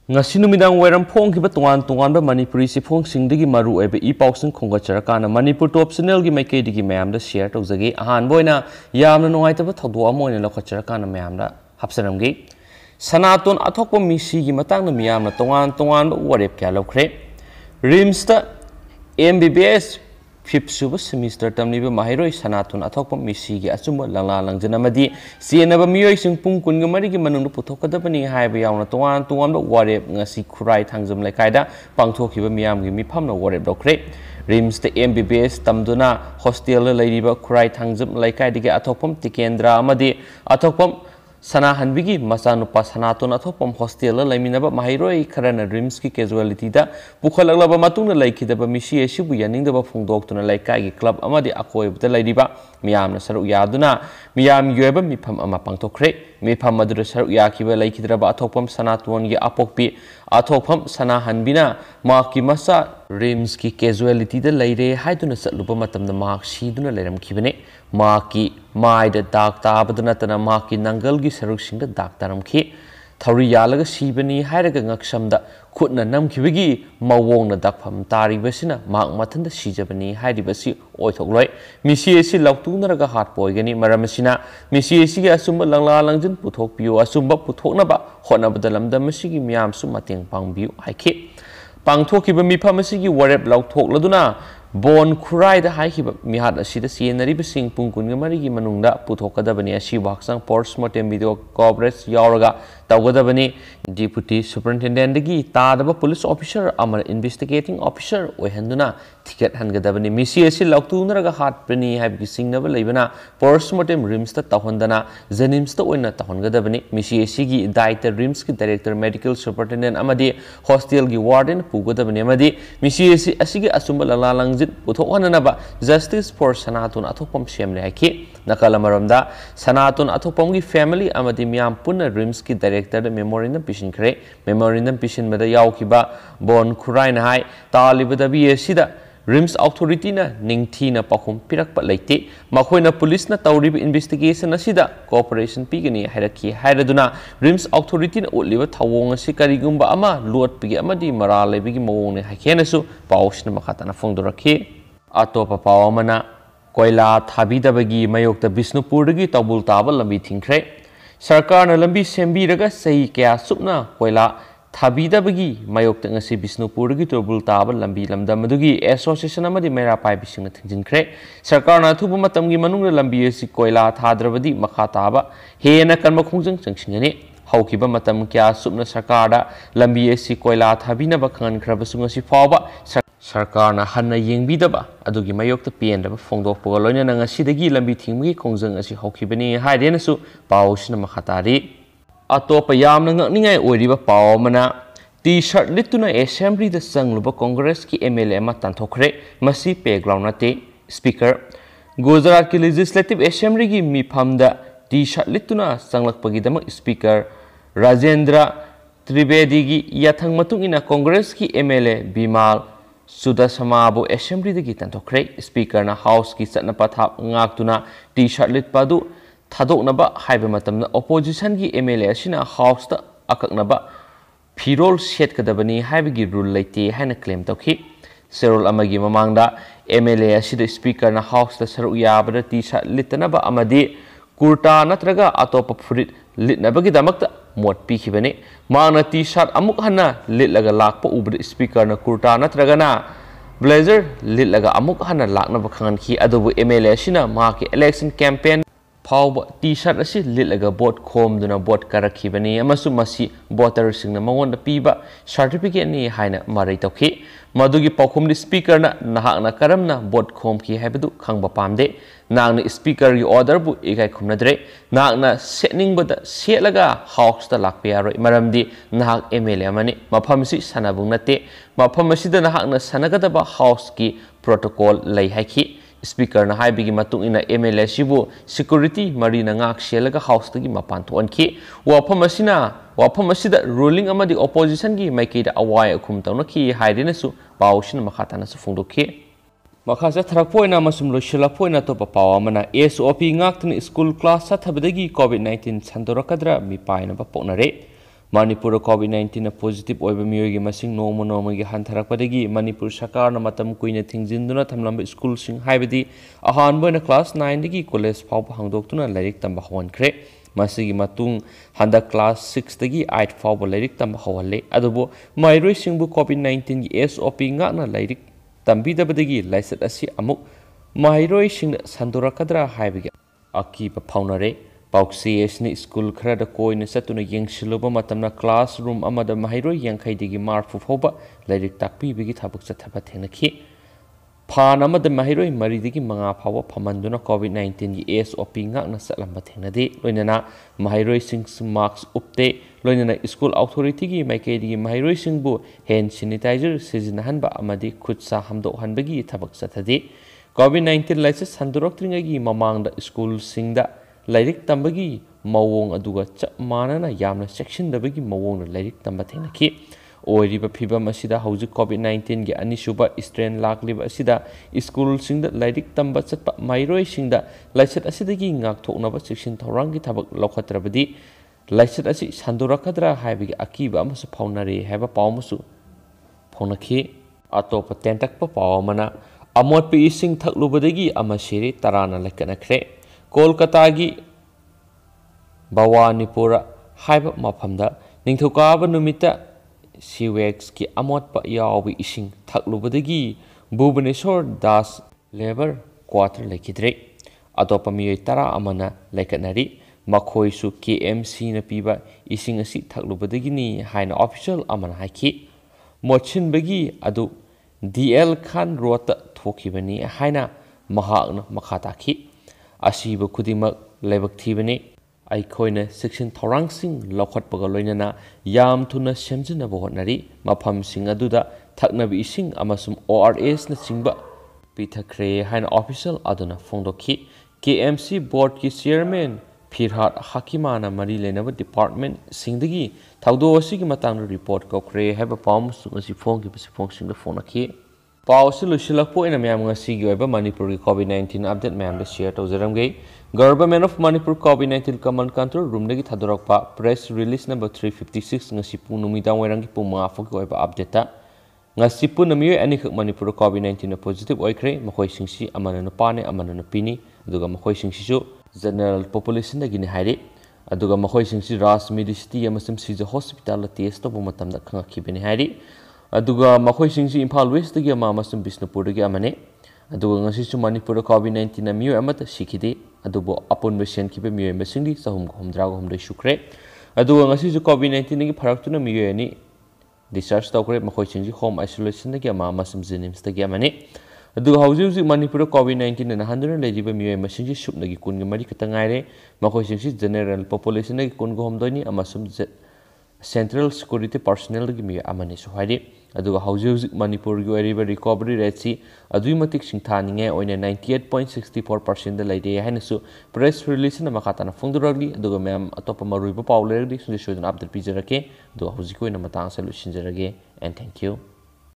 ngasi numidang wairam phongkiba tongan manipuri si phongsingdagi maru oiba ipausing khongacharakana manipur top channel gi maikeidigi mayamda share tawjagi ahan boina yamna nungaitaba thodo amoina lokhacharakana mayamda hapsaramgi sanaton athokpa misi gi matangna miyamna tongan warep kya lokre rimsta MBBS 5th suba semester tamniba mahiroi sanatun athokpa misi gi achumba langla langjana madi sienaba miyoi sing pung kun ga mari gi manung puthokadabani haiba yauna tongan warep ngasi khurai thangjam lekaida pangthokiba miyam gi mifamna warep dokre rims the MBBS tamduna hostel leiriba khurai thangjam lekaidigi athokpam tikendra amadi athokpam sana hanbigi masanupa sanatun athokpam hostel laiminaba mahiroi kharana rims ki casualty da pukhalagba matungna laikidaba misi esibu yaningdaba phongdoktuna laikai gi club amadi akoibda lairiba miyamna saru yaduna miyam yoeba mifam ama pangthokre mifam madura saru yakiba laikidraba athokpam sanatun gi apokpi athokpam sana hanbina maki masa rims ki casualty da laire haiduna satluba matamda mak siduna lairamkhibane maki maida dak tabaduna tana maki nangal gi saruk singda dak taramki thori yalaga sibani hairaga ngaksamda khutna namkhibagi mawongna dakpham taribasina mak mathanda sijabani hairibasi oithokloi misi esi lauktunaraga hatpoigani maramasina misi esi gi asumba langla langjin puthokpiyo asumba puthoknaba honabadalamda masigi miyamsu mateng pangbiu haiki pangthokiba miphamasigi warep lauthokladuna bon khurai da haikiba mihat asida sienari bising pungkun ga mari gi manungda puthokadabani asi baksang postmortem video coverage yauraga tawgadabani deputy superintendent gi tadaba police officer amar investigating officer oihanduna ticket hangadabani misi asi lauktunaraga hatpani haibgi singnaba leibana postmortem rims ta tahondana jenims ta oina tahongadabani misi asi gi daita rims ki director medical superintendent amadi hostel gi warden pugadabani amadi misi asi asigi asumba lalang puthokhanaba justice for sanatun athokpam semle haki nakalamaromda sanatun athokpam gi family amadi miyam punna rims ki director da memorandum pishinkhre memorandum pishinbada yaukiba bon khurai na hai talibada bi esida rims authority na ningthi na pakhum pirakpa leite makhoina police na tawrib investigation asida cooperation pigani hairaki hairaduna rims authority na utliba thawong asi karigumba ama lot pigi amadi mara lebigi mawong ne hakenasu pausna makhatana phongdorakhi atopa pawamana koila thabidabagi mayokta bisnupur gi tabul taba lambi thingkhre sarkar na lambi sembiraga sahi kya supna koila thabidabagi mayokta ngasi bisnupur gi tabul taba lambi lamdam adugi association amadi mera pai bising thingjinkre sarkar na thubu matam gi manung lambi asi koila thadrabadi makha taba hena kanma khongjang changsingani haukiba matam kya supna sarkar da lambi asi koila thabina ba khan khrabasung asi fawba sarkar na hanna yengbidaba adugi mayokta pendaba phongdokpaga loina ngasidagi lambi thingmi khongjang asi haukibani hairenasu pausina makhatari atopa yamna ngakningai oiriba pawamana t-shirt lituna assembly da sangluba congress ki MLA ma tanthokre masi background nate speaker Gujarat ki legislative assembly gi mifamda t-shirt lituna sanglakpagi damak speaker Rajendra Trivedi gi yathang matungina congress ki MLA Bimal Sudasamabu assembly dagi tanthokre speaker na house ki satna pathap ngaktuna t-shirt lit padu thadoknaba haiba matamna opposition gi MLA asina house ta akaknaba phirol set kadabani haibagi rule leite haina claim tokhi serol amagi mamangda MLA asida speaker na house ta saru yabada t-shirt litnaba amadi kurta natraga atopa furit litnabagi damakta mot pikhibani mangna t-shirt amuk hanna litlaga lakpa ubri speaker na kurta natraga na blazer litlaga amuk hanna lakna bakhangan khi adubu MLA asina maki election campaign Pau t-shirt asi litlaga bot khom duna bot karakhibani amasu masi voter singna mangonda piba certificate ni haina marai tokhi madugi pakhum di speaker na nahakna karamna bot khom ki habadu khangba pamde nangna speaker gi order bu igai khumnadre nangna setning bada selaga house ta lakpe aroi maramdi nahak MLA mani maphamsi sanabung nate maphamsi da nahakna sanagadaba house ki protocol lai haiki speaker na haibigi matung ina MLA sibu security mari na ngak selaga house tagi mapan thonki wafam asida ruling amadi opposition gi maikida awai akhum tawna ki haidina su pawshin makhatana su phongdokhi makasa thrakpoina masum loshilappoina to papawamana SOP ngaktni school class sathabadagi COVID-19 sandorakadra mi paina ba poknare Manipur COVID-19 positive oiba miyogi masing nomo gi hantharapadagi Manipur sakarna matam kuina thingjinduna thamlamba school sing haibadi ahanboina class 9 dagi college fawba hangdoktuna lairik tamba hawankhre masigi matung handa class 6 dagi 8 fawba lairik tamba hawalle adubo mairoi singbu COVID-19 gi SOP ngakna lairik tambidabadagi laisat asi amuk mairoi sing sandorakadra haibagi akiba phaunare Pauksi esni school khara koina satuna yengsiloba matamna classroom amada mahairoi yangkhaidigi marfu foba lairik takpi bigi thabak chathaba thenakhi phan amada mahairoi maridigi manga phawa phamanduna COVID-19 gi SOP ngakna salamba thenade loinana mahairoi sing marks upte loinana school authority gi maikaidigi mahairoi singbu hand sanitizer sizinhanba amadi khutsa hamdo hanbagi thabak chathade COVID-19 license handuraktringagi mamangda school singda Lairik tambagi mawong aduga chap manana yamna section dabagi mawong lairik tamba thenaki oiriba phibam asida hauji COVID-19 gi anisuba strain lakliba asida school singda lairik tamba chatpa mairoi singda laisat asidagi ngak thoknaba section thorangi thabak lokhatrabadi laisat asi sandurakadra haibagi akiba amasu phaunare haiba pawmusu phaunakhi atopa tentakpa pawmana amotpi ising thaklubadagi amasiri tarana Leikatnakhare Kolkata gi Bhawanipura haiba mafamda ningthokaba numita Siwex ki amotpa yawi ising thaklubadagi Bhubaneswar Das Labor Quarter lekidre atopa miyoi tara amana Leikatnari makhoisu KMC na piba ising asi thaklubadagi ni haina official amana haiki mochinbagi adu DL Khan Rota thokibani haina mahakna makhataki Asiba kudimak lebak thibani aikoina section thorangsing lokhatpaga loinana yam thuna semjina bohonari mafam sing aduda thaknabi ising amasum ORS na singba pithakre haina official aduna phongdokhi KMC board ki chairman Firhat Hakimana mari lenaba department singdagi thaudo asigi matang report kokre haba pam sungasi phongki basi phong da phonakhi Pausi lusilakpo ina mayam ngasi gi oiba Manipur gi COVID-19 update mayam da share tawzaramge Government of Manipur COVID-19 command control room dagi thadorakpa press release number 356 ngasi pung numidang wairang gi pung mga fo gi oiba update ta ngasi pun namiyo ani khak Manipur COVID-19 na positive oikre makhoi singsi amana na pane amana na pini aduga makhoi singsi su general population dagi ni haire aduga makhoi singsi ras medicity amasum sija hospital test to bumatam da khangakhi beni haire aduga makhoi singsi Imphal West dagi ama amasum Bisnupur dagi amane aduga ngasi su Manipur COVID-19 na miyo amata sikhide adubo apun besen kibe miyo mesingdi sahum homdra homdai sukre aduga ngasi su COVID-19 dagi pharaktuna miyo ani discharge tawkre makhoi singsi home isolation dagi ama amasum Jenims dagi amane aduga hauji Manipur COVID-19 na handuna lejiba miyo mesingsi supnagi kungi mari katangaire makhoi singsi general population dagi kungo homdoni amasum Central Security Personnel gi mi amani so haidi aduga hauji Manipur gi ariba recovery rate si adui matik singthaninge oina 98.64% da laide hainasu press release na makata na phongduragli aduga ma'am atopa maruiba pawlerdi sunde shodan update pijarake do hauji ko ina matang salu sinjarage and thank you